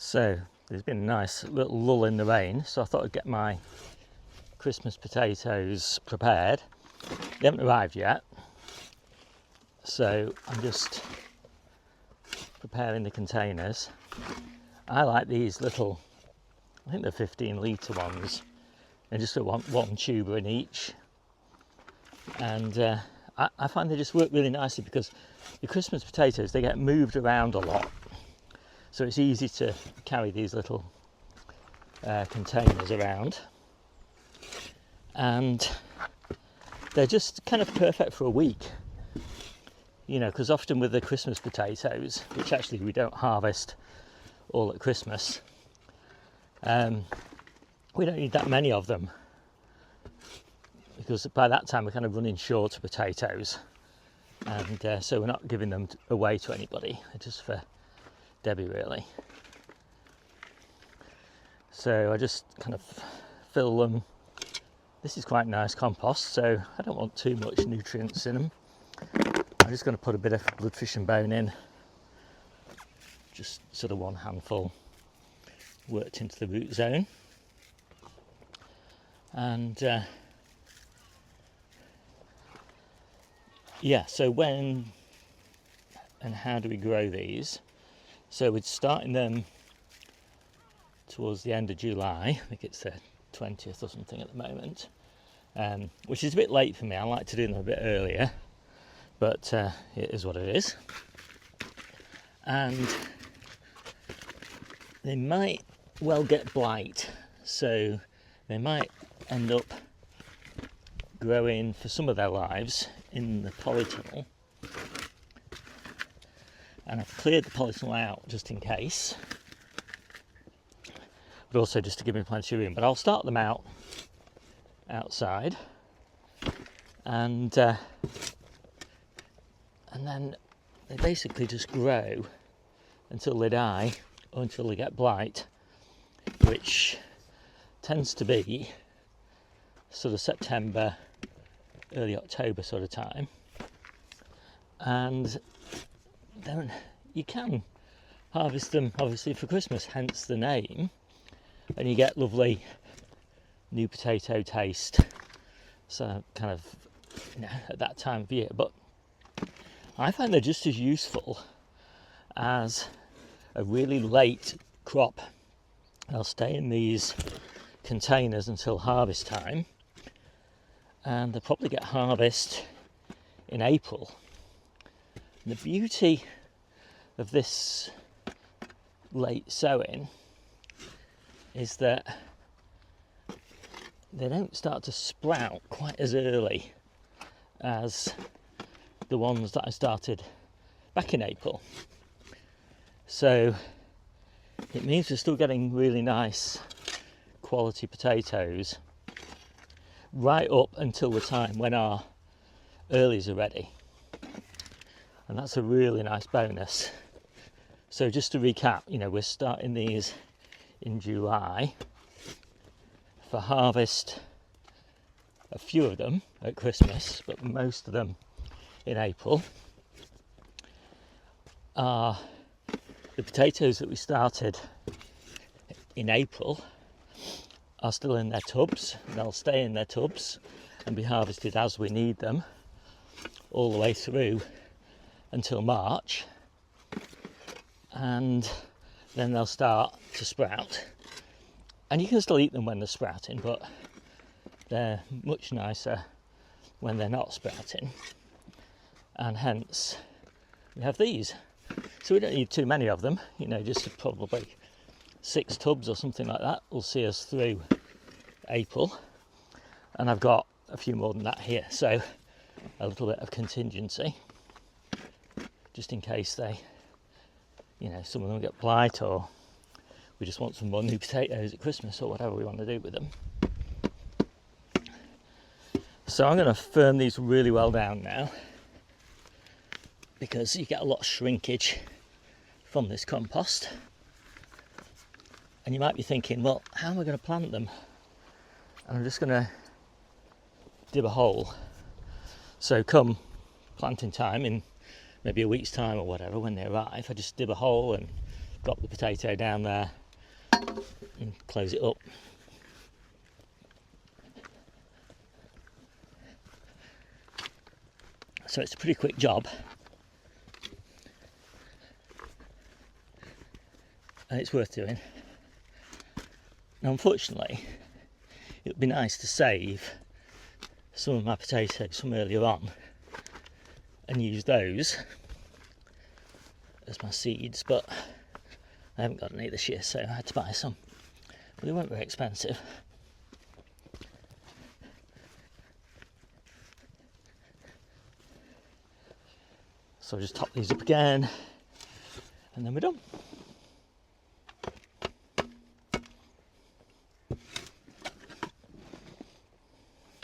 So there's been a nice little lull in the rain, so I thought I'd get my Christmas potatoes prepared. They haven't arrived yet, so I'm just preparing the containers. I like these little, I think they're 15-litre ones. They're just one tuber in each, and I find they just work really nicely because the Christmas potatoes, they get moved around a lot, so it's easy to carry these little containers around, and they're just kind of perfect for a week, you know, because often with the Christmas potatoes, which actually we don't harvest all at Christmas, we don't need that many of them, because by that time we're kind of running short of potatoes, and so we're not giving them away to anybody, they're just for Debbie really. So I just kind of fill them. This is quite nice compost, so I don't want too much nutrients in them. I'm just going to put a bit of bloodfish and bone in, just sort of one handful worked into the root zone. And yeah, so when and how do we grow these? So we're starting them towards the end of July. I think it's the 20th or something at the moment, which is a bit late for me. I like to do them a bit earlier, but it is what it is. And they might well get blight, so they might end up growing for some of their lives in the polytunnel, and I've cleared the polytunnel out just in case, but also just to give me plenty of room. But I'll start them out outside, and then they basically just grow until they die or until they get blight, which tends to be sort of September, early October sort of time. And then you can harvest them obviously for Christmas, hence the name, and you get lovely new potato taste, so kind of, you know, at that time of year. But I find they're just as useful as a really late crop. They'll stay in these containers until harvest time, and they'll probably get harvest in April. And the beauty of this late sowing is that they don't start to sprout quite as early as the ones that I started back in April. So it means we're still getting really nice quality potatoes right up until the time when our earlies are ready, and that's a really nice bonus. So just to recap, you know, we're starting these in July for harvest, a few of them at Christmas, but most of them in April. The potatoes that we started in April are still in their tubs. They'll stay in their tubs and be harvested as we need them all the way through until March, and then they'll start to sprout, and you can still eat them when they're sprouting, but they're much nicer when they're not sprouting, and hence we have these. So we don't need too many of them, you know, just probably 6 tubs or something like that will see us through April, and I've got a few more than that here, so a little bit of contingency just in case they, you know, some of them get blight, or we just want some more new potatoes at Christmas, or whatever we want to do with them. So I'm going to firm these really well down now, because you get a lot of shrinkage from this compost. And you might be thinking, well, how am I going to plant them? And I'm just going to dib a hole. So come planting time, in maybe a week's time or whatever, when they arrive, I just dib a hole and drop the potato down there and close it up. So it's a pretty quick job, and it's worth doing. Now unfortunately it would be nice to save some of my potatoes from earlier on and use those as my seeds, but I haven't got any this year, so I had to buy some. But they weren't very expensive. So I'll just top these up again and then we're done.